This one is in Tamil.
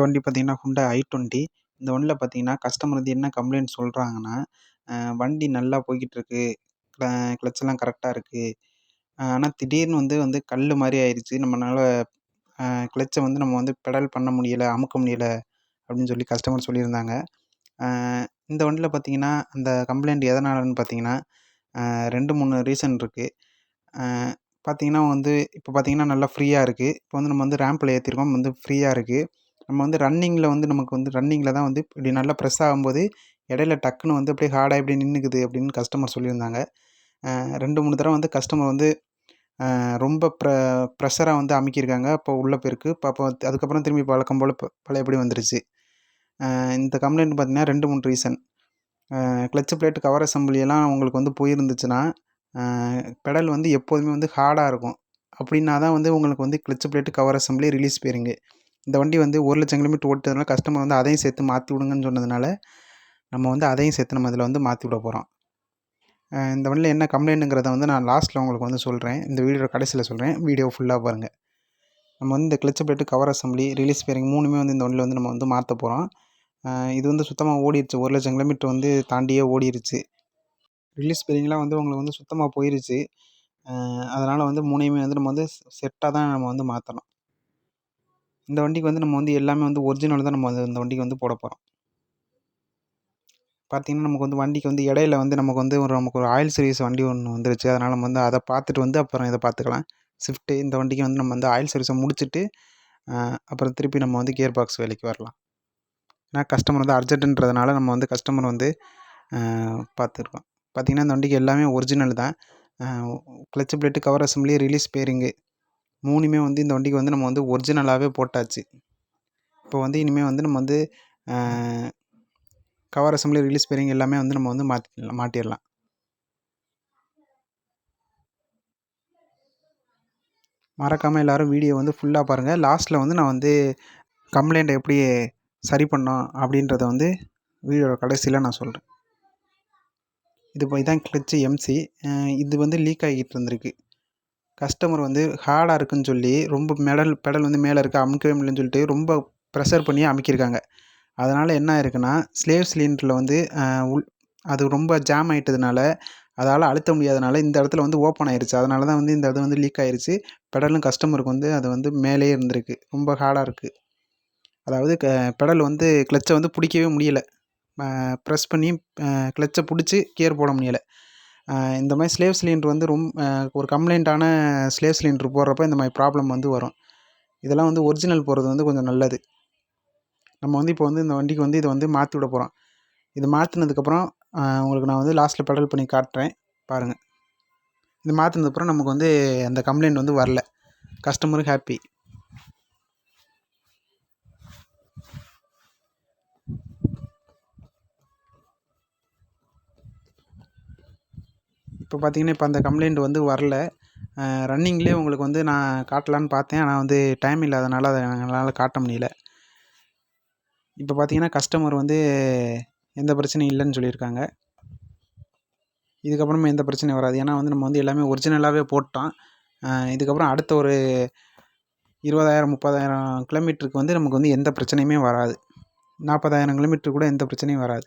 வண்டி பார்த்தீங்கன்னா, Hyundai i20. இந்த வண்டியில பார்த்தீங்கன்னா, கஸ்டமர் வந்து என்ன கம்ப்ளைண்ட் சொல்றாங்கன்னா, வண்டி நல்லா போய்க்கிட்டுருக்கு. க்ள கிளட்ச்லாம் கரெக்ட்டா இருக்கு. ஆனா திடீர்னு வந்து கல்லு மாரி ஆயிருச்சு. நம்மனால அ கிளட்ச வந்து நம்ம வந்து பெடல் பண்ண முடியல, அமுக்க முடியல அப்படின்னு சொல்லி கஸ்டமர் சொல்லியிருந்தாங்க. அ இந்த வண்டியில பார்த்தீங்கன்னா, அந்த கம்ப்ளைண்ட் எதனாலன்னு பார்த்தீங்கன்னா, 2, 3 ரீசன் இருக்கு. அ பார்த்தீங்கன்னா வந்து இப்போ பார்த்தீங்கன்னா நல்லா ஃப்ரீயா இருக்கு. இப்போ வந்து நம்ம வந்து ரேம்ப்ல ஏத்திருக்கோம். வந்து ஃப்ரீயா இருக்கு. நம்ம வந்து ரன்னிங்ல வந்து நமக்கு வந்து ரன்னிங்ல தான் வந்து இப்படி நல்லா ப்ரெஸ் ஆகும்போது, இடையில டக்குனு வந்து அப்படியே ஹார்டா இப்படியே நின்னுக்குது அப்படின்னு கஸ்டமர் சொல்லியிருந்தாங்க. 2, 3 தடவ வந்து கஸ்டமர் வந்து ரொம்ப ப்ரெஷரா வந்து அமுக்கியிருக்காங்க. அப்போ உள்ள போயிருக்கு. அப்போ அதுக்கப்புறம் திரும்பி வழக்கம் போல பழையபடி வந்துருச்சு. இந்த கம்ப்ளைண்ட் பார்த்தீங்கன்னா 2, 3 reason. Clutch plate cover assembly எல்லாம் உங்களுக்கு வந்து போயிருந்துச்சுன்னா, அ பெடல் வந்து எப்போதுமே வந்து ஹார்டா இருக்கும். அப்படின்னா தான் வந்து உங்களுக்கு வந்து clutch plate cover assembly release bearing. இந்த வண்டி வந்து 1,00,000 கிலோமீட்டர் ஓட்டுனதுனால கஸ்டமர் வந்து அதையும் சேர்த்து மாத்தி விடுங்கன்னு சொன்னதுனால, நம்ம வந்து அதையும் சேர்த்து நம்ம இதில வந்து மாத்தி விட போறோம். இந்த வண்டியில என்ன கம்ப்ளைண்ட்டுங்கிறத வந்து நான் லாஸ்ட்ல உங்களுக்கு வந்து சொல்றேன். இந்த வீடியோட கடைசியில சொல்றேன். வீடியோ ஃபுல்லா பாருங்க. நம்ம வந்து இந்த clutch plate, cover assembly, release bearing 3மே வந்து இந்த வண்டியில வந்து நம்ம வந்து மாத்த போறோம். இது வந்து சுத்தமா ஓடிருச்சு. 1,00,000 கிலோமீட்டர் வந்து தாண்டியே ஓடிருச்சு. ரிலீஸ் பேரிங்லாம் வந்து உங்களுக்கு வந்து சுத்தமா போயிருச்சு. அதனால வந்து 3யுமே வந்து நம்ம வந்து செட்டா தான் நம்ம வந்து மாத்தணும். இந்த வண்டிக்கு வந்து நம்ம வந்து எல்லாமே வந்து ஒரிஜினல் தான் நம்ம வந்து இந்த வண்டிக்கு வந்து போட போறோம். பார்த்தீங்கன்னா, நமக்கு வந்து வண்டிக்கு வந்து இடையில வந்து நமக்கு ஒரு ஆயில் சர்வீஸ் வண்டி ஒண்ணு வந்துருச்சு. அதனால நம்ம வந்து அத பார்த்துட்டு வந்து அப்புறம் இத பார்த்துக்கலாம். ஸ்விஃப்ட் இந்த வண்டிக்கு வந்து நம்ம வந்து ஆயில் சர்வீஸ முடிச்சுட்டு, அப்புறம் திருப்பி நம்ம வந்து கியர் பாக்ஸ் வேலைக்கு வரலாம். ஏன்னா கஸ்டமர் வந்து அர்ஜென்ட்ன்றதுனால நம்ம வந்து கஸ்டமர் வந்து பார்த்துருக்கோம். பார்த்தீங்கன்னா, இந்த வண்டிக்கு எல்லாமே ஒரிஜினல் தான். அ clutch plate, cover assembly, release bearing 3மே வந்து இந்த வண்டிக்கு வந்து நம்ம வந்து ஒரிஜினலாவே போட்டாச்சு. இப்போ வந்து இனிமே வந்து நம்ம வந்து அ கவர் அசெம்பிளி, ரிலீஸ் பேரிங் எல்லாமே வந்து நம்ம வந்து மாட்டிறலாம். மறக்காம எல்லாரும் வீடியோ வந்து ஃபுல்லா பாருங்க. லாஸ்ட்ல வந்து நான் வந்து கம்ப்ளைண்ட்ட எப்படி சரி பண்ணோம் அப்படின்றத வந்து வீடியோட கடைசியில நான் சொல்றேன். இதான் கிளட்ச் எம்சி. இது வந்து லீக் ஆகிட்டு இருந்திருக்கு. கஸ்டமர் வந்து ஹார்டா இருக்குன்னு சொல்லி ரொம்ப பெடல் வந்து மேல இருக்கு அமுக்கவே முடியலன்னு சொல்லிட்டு ரொம்ப ப்ரெஷர் பண்ணி அமுக்கியிருக்காங்க. அதனால என்ன ஆயிருக்குன்னா, ஸ்லேவ் சிலிண்டர்ல வந்து உள் அது ரொம்ப ஜாம் ஆயிட்டதுனால, அதால அழுத்த முடியாதனால இந்த இடத்துல வந்து ஓப்பன் ஆயிருச்சு. அதனால தான் வந்து இந்த இது வந்து லீக் ஆயிருச்சு. பெடலும் கஸ்டமருக்கு வந்து அது வந்து மேலேயே இருந்திருக்கு. ரொம்ப ஹார்டா இருக்கு. அதாவது பெடல் வந்து கிளட்ச வந்து புடிக்கவே முடியல. ப்ரெஸ் பண்ணி கிளட்ச புடிச்சு கியர் போட முடியல. இந்த மாரி ஸ்லேவ் சிலிண்டர் வந்து ஒரு கம்ப்ளைண்ட்டான ஸ்லேவ் சிலிண்டர் போடுறப்ப இந்த மாரி ப்ராப்ளம் வந்து வரும். இதெல்லாம் வந்து ஒரிஜினல் போடுறது வந்து கொஞ்சம் நல்லது. நம்ம வந்து இப்போ வந்து இந்த வண்டிக்கு வந்து இத வந்து மாத்தி விட போறோம். இது மாத்துனதுக்கப்புறம் உங்களுக்கு நான் வந்து லாஸ்ட்ல பெடல் பண்ணி காட்டுறேன். பாருங்க. இது மாத்துனதுக்கப்புறம் நமக்கு வந்து அந்த கம்ப்ளைண்ட் வந்து வரல. கஸ்டமரும் ஹேப்பி. இப்போ பார்த்தீங்கன்னா, இப்போ அந்த கம்ப்ளைண்ட் வந்து வரல. ரன்னிங்லேயே உங்களுக்கு வந்து நான் காட்டலான்னு பார்த்தேன். ஆனா வந்து டைம் இல்லாதனால அத எங்களால காட்ட முடியல. இப்போ பார்த்தீங்கன்னா, கஸ்டமர் வந்து எந்த பிரச்சனையும் இல்லன்னு சொல்லியிருக்காங்க. இதுக்கப்புறமா எந்த பிரச்சனையும் வராது. ஏன்னா வந்து நம்ம வந்து எல்லாமே ஒரிஜினலாவே போட்டோம். இதுக்கப்புறம் அடுத்த ஒரு 20,000, 30,000 கிலோமீட்டருக்கு வந்து நமக்கு வந்து எந்த பிரச்சனையுமே வராது. 40,000 கிலோமீட்டருக்கு கூட எந்த பிரச்சனையும் வராது.